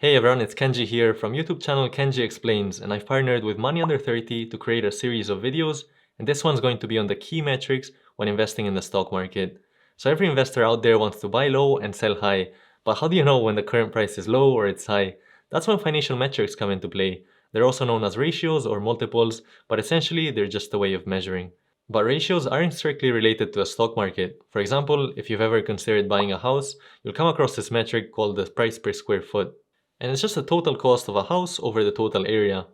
Hey everyone, it's Kenji here from YouTube channel Kenji Explains, and I've partnered with Money Under 30 to create a series of videos, and this one's going to be on the key metrics when investing in the stock market. So every investor out there wants to buy low and sell high, but how do you know when the current price is low or it's high? That's when financial metrics come into play. They're also known as ratios or multiples, but essentially they're just a way of measuring. But ratios aren't strictly related to a stock market. For example, if you've ever considered buying a house, you'll come across this metric called the price per square foot. And it's just the total cost of a house over the total area.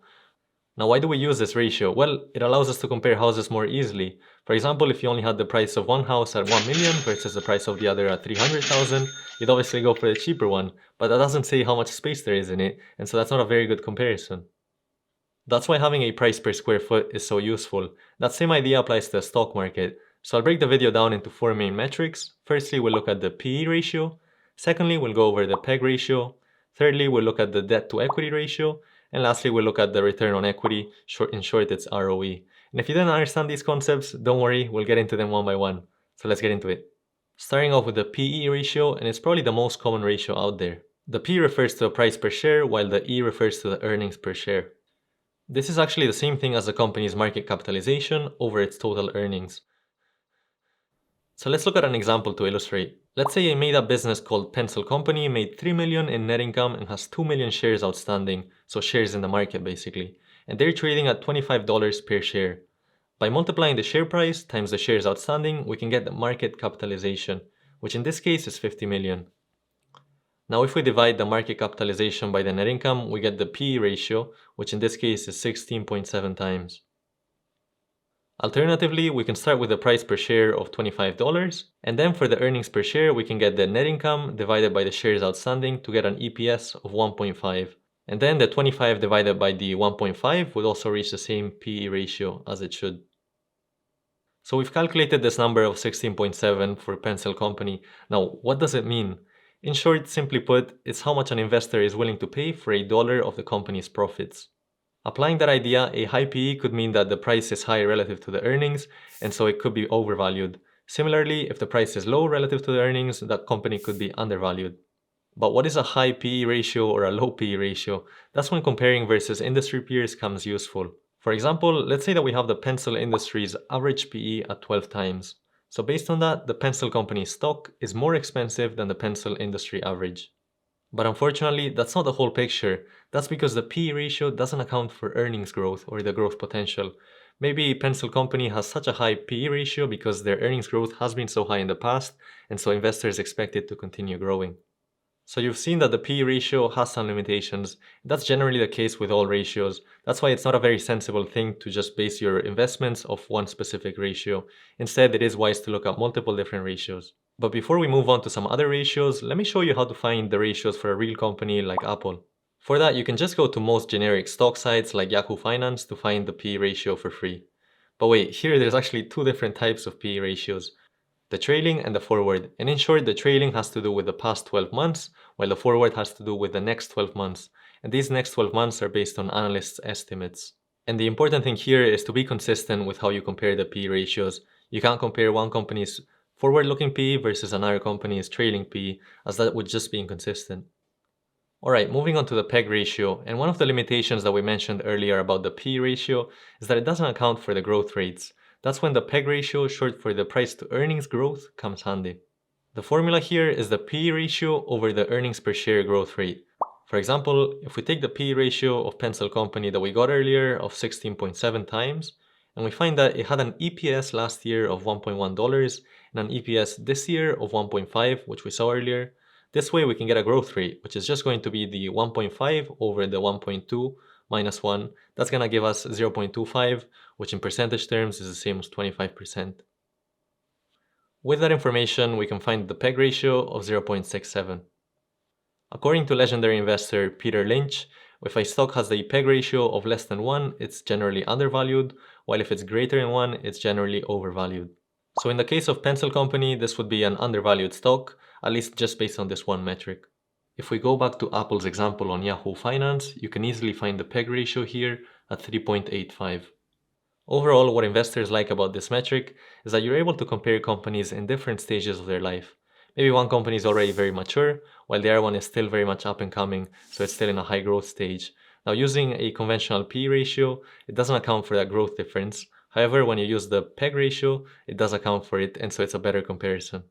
Now, why do we use this ratio? Well, it allows us to compare houses more easily. For example, if you only had the price of one house at 1 million versus the price of the other at 300,000, you'd obviously go for the cheaper one, but that doesn't say how much space there is in it, and so that's not a very good comparison. That's why having a price per square foot is so useful. That same idea applies to the stock market. So I'll break the video down into four main metrics. Firstly, we'll look at the PE ratio. Secondly, we'll go over the PEG ratio. Thirdly, we'll look at the debt to equity ratio. And lastly, we'll look at the return on equity. In short, it's ROE. And if you didn't understand these concepts, don't worry, we'll get into them one by one. So let's get into it. Starting off with the PE ratio, and it's probably the most common ratio out there. The P refers to the price per share, while the E refers to the earnings per share. This is actually the same thing as the company's market capitalization over its total earnings. So let's look at an example to illustrate. Let's say a made-up business called Pencil Company made 3 million in net income and has 2 million shares outstanding, so shares in the market basically, and they're trading at $25 per share. By multiplying the share price times the shares outstanding, we can get the market capitalization, which in this case is 50 million. Now if we divide the market capitalization by the net income, we get the PE ratio, which in this case is 16.7 times. Alternatively, we can start with the price per share of $25, and then for the earnings per share, we can get the net income divided by the shares outstanding to get an EPS of 1.5. And then the 25 divided by the 1.5 would also reach the same PE ratio as it should. So we've calculated this number of 16.7 for Pencil Company. Now, what does it mean? In short, simply put, it's how much an investor is willing to pay for a dollar of the company's profits. Applying that idea, a high PE could mean that the price is high relative to the earnings, and so it could be overvalued. Similarly, if the price is low relative to the earnings, that company could be undervalued. But what is a high PE ratio or a low PE ratio? That's when comparing versus industry peers comes useful. For example, let's say that we have the pencil industry's average PE at 12 times. So based on that, the pencil company's stock is more expensive than the pencil industry average. But unfortunately, that's not the whole picture. That's because the PE ratio doesn't account for earnings growth or the growth potential. Maybe pencil company has such a high PE ratio because their earnings growth has been so high in the past, and so investors expect it to continue growing. So you've seen that the PE ratio has some limitations. That's generally the case with all ratios. That's why it's not a very sensible thing to just base your investments off one specific ratio. Instead, it is wise to look at multiple different ratios. But before we move on to some other ratios, let me show you how to find the ratios for a real company like Apple. For that, you can just go to most generic stock sites like Yahoo Finance to find the PE ratio for free. But wait, here there's actually two different types of PE ratios. The trailing and the forward. And in short, the trailing has to do with the past 12 months, while the forward has to do with the next 12 months. And these next 12 months are based on analysts' estimates. And the important thing here is to be consistent with how you compare the PE ratios. You can't compare one company's forward-looking PE versus another company's trailing PE, as that would just be inconsistent. Alright, moving on to the PEG ratio, and one of the limitations that we mentioned earlier about the PE ratio is that it doesn't account for the growth rates. That's when the PEG ratio, short for the price to earnings growth, comes handy. The formula here is the PE ratio over the earnings per share growth rate. For example, if we take the PE ratio of Pencil Company that we got earlier of 16.7 times, and we find that it had an EPS last year of $1.1 and an EPS this year of 1.5, which we saw earlier, this way we can get a growth rate, which is just going to be the 1.5 over the 1.2 minus 1. That's going to give us 0.25, which in percentage terms is the same as 25%. With that information, we can find the PEG ratio of 0.67. According to legendary investor Peter Lynch, if a stock has the PEG ratio of less than 1, it's generally undervalued, while if it's greater than 1, it's generally overvalued. So in the case of Pencil Company, this would be an undervalued stock, at least just based on this one metric. If we go back to Apple's example on Yahoo Finance, you can easily find the PEG ratio here at 3.85. Overall, what investors like about this metric is that you're able to compare companies in different stages of their life. Maybe one company is already very mature, while the other one is still very much up and coming, so it's still in a high growth stage. Now, using a conventional P ratio, it doesn't account for that growth difference. However, when you use the PEG ratio, it does account for it, and so it's a better comparison.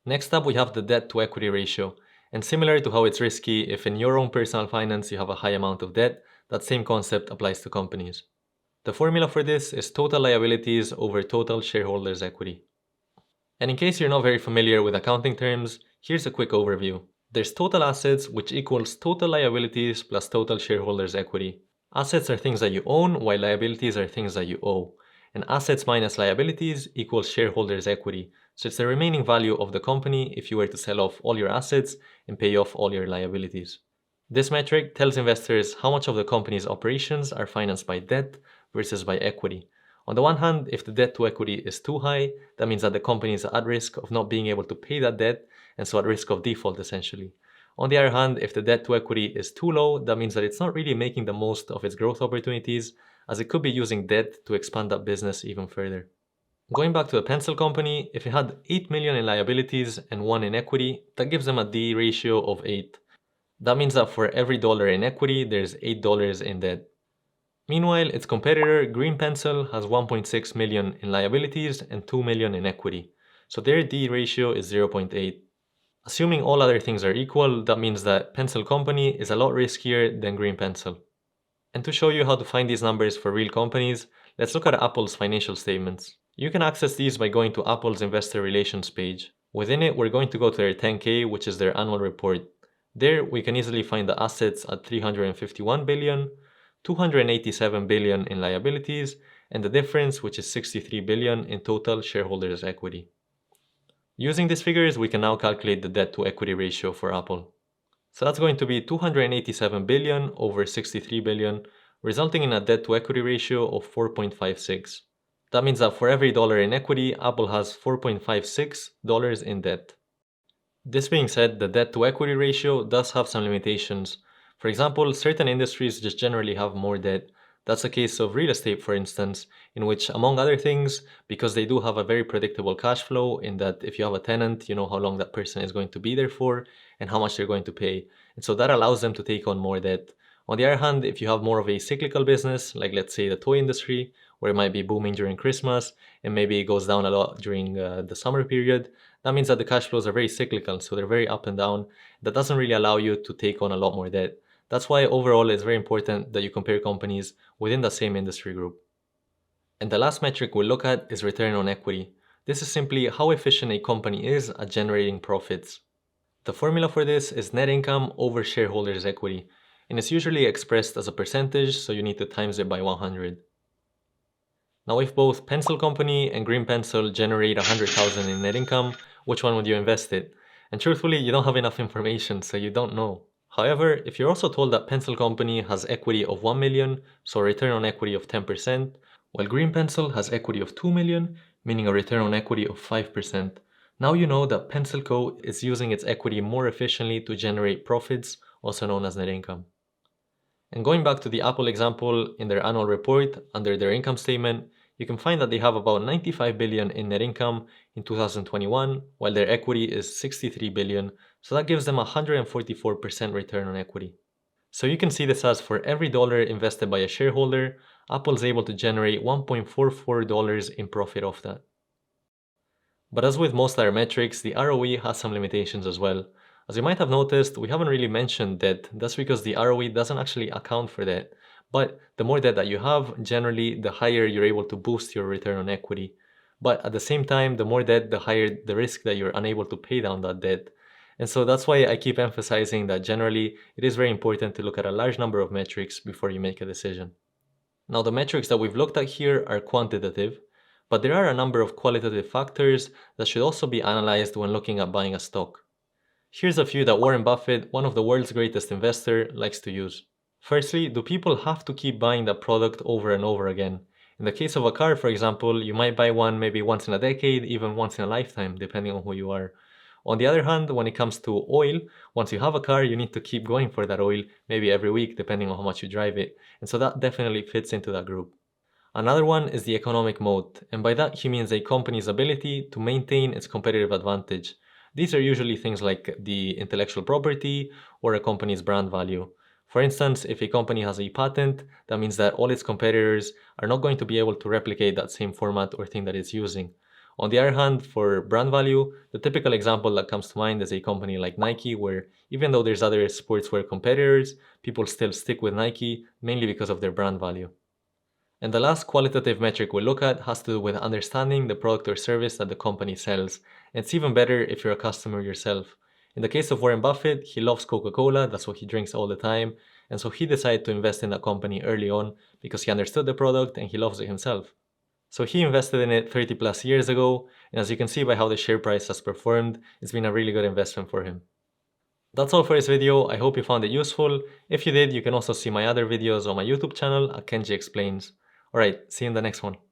Next up, we have the debt to equity ratio. And similar to how it's risky if in your own personal finance you have a high amount of debt, that same concept applies to companies. The formula for this is total liabilities over total shareholders' equity. And in case you're not very familiar with accounting terms, here's a quick overview. There's total assets, which equals total liabilities plus total shareholders' equity. Assets are things that you own, while liabilities are things that you owe. And assets minus liabilities equals shareholders' equity. So it's the remaining value of the company if you were to sell off all your assets and pay off all your liabilities. This metric tells investors how much of the company's operations are financed by debt versus by equity. On the one hand, if the debt to equity is too high, that means that the company is at risk of not being able to pay that debt, and so at risk of default essentially. On the other hand, if the debt to equity is too low, that means that it's not really making the most of its growth opportunities, as it could be using debt to expand that business even further. Going back to the pencil company, if it had 8 million in liabilities and 1 in equity, that gives them a D ratio of 8. That means that for every dollar in equity, there's $8 in debt. Meanwhile, its competitor, Green Pencil, has 1.6 million in liabilities and 2 million in equity, so their D ratio is 0.8. Assuming all other things are equal, that means that Pencil Company is a lot riskier than Green Pencil. And to show you how to find these numbers for real companies, let's look at Apple's financial statements. You can access these by going to Apple's Investor Relations page. Within it, we're going to go to their 10K, which is their annual report. There, we can easily find the assets at 351 billion, 287 billion in liabilities, and the difference, which is 63 billion in total shareholders' equity. Using these figures, we can now calculate the debt to equity ratio for Apple. So that's going to be 287 billion over 63 billion, resulting in a debt to equity ratio of 4.56. That means that for every dollar in equity, Apple has $4.56 in debt. This being said, the debt to equity ratio does have some limitations. For example, certain industries just generally have more debt. That's the case of real estate, for instance, in which, among other things, because they do have a very predictable cash flow, in that if you have a tenant, you know how long that person is going to be there for and how much they're going to pay. And so that allows them to take on more debt. On the other hand, if you have more of a cyclical business, like let's say the toy industry, where it might be booming during Christmas and maybe it goes down a lot during the summer period, that means that the cash flows are very cyclical, so they're very up and down. That doesn't really allow you to take on a lot more debt. That's why overall it's very important that you compare companies within the same industry group. And the last metric we'll look at is return on equity. This is simply how efficient a company is at generating profits. The formula for this is net income over shareholders' equity, and it's usually expressed as a percentage, so you need to times it by 100. Now, if both Pencil Company and Green Pencil generate 100,000 in net income, which one would you invest it? And truthfully, you don't have enough information, so you don't know. However, if you're also told that Pencil Company has equity of 1 million, so a return on equity of 10%, while Green Pencil has equity of 2 million, meaning a return on equity of 5%, now you know that Pencil Co. is using its equity more efficiently to generate profits, also known as net income. And going back to the Apple example, in their annual report, under their income statement, you can find that they have about 95 billion in net income in 2021, while their equity is 63 billion, so that gives them a 144% return on equity. So you can see this as for every dollar invested by a shareholder, Apple is able to generate $1.44 in profit off that. But as with most other metrics, the ROE has some limitations as well. As you might have noticed, we haven't really mentioned debt. That's because the ROE doesn't actually account for that. But the more debt that you have, generally, the higher you're able to boost your return on equity. But at the same time, the more debt, the higher the risk that you're unable to pay down that debt. And so that's why I keep emphasizing that generally, it is very important to look at a large number of metrics before you make a decision. Now, the metrics that we've looked at here are quantitative, but there are a number of qualitative factors that should also be analyzed when looking at buying a stock. Here's a few that Warren Buffett, one of the world's greatest investors, likes to use. Firstly, do people have to keep buying that product over and over again? In the case of a car, for example, you might buy one maybe once in a decade, even once in a lifetime, depending on who you are. On the other hand, when it comes to oil, once you have a car, you need to keep going for that oil, maybe every week, depending on how much you drive it. And so that definitely fits into that group. Another one is the economic moat, and by that he means a company's ability to maintain its competitive advantage. These are usually things like the intellectual property or a company's brand value. For instance, if a company has a patent, that means that all its competitors are not going to be able to replicate that same format or thing that it's using. On the other hand, for brand value, the typical example that comes to mind is a company like Nike, where even though there's other sportswear competitors, people still stick with Nike mainly because of their brand value. And the last qualitative metric we'll look at has to do with understanding the product or service that the company sells. And it's even better if you're a customer yourself. In the case of Warren Buffett, he loves Coca-Cola, that's what he drinks all the time. And so he decided to invest in that company early on because he understood the product and he loves it himself. So he invested in it 30 plus years ago, and as you can see by how the share price has performed, it's been a really good investment for him. That's all for this video. I hope you found it useful. If you did, you can also see my other videos on my YouTube channel at Kenji Explains. Alright, see you in the next one.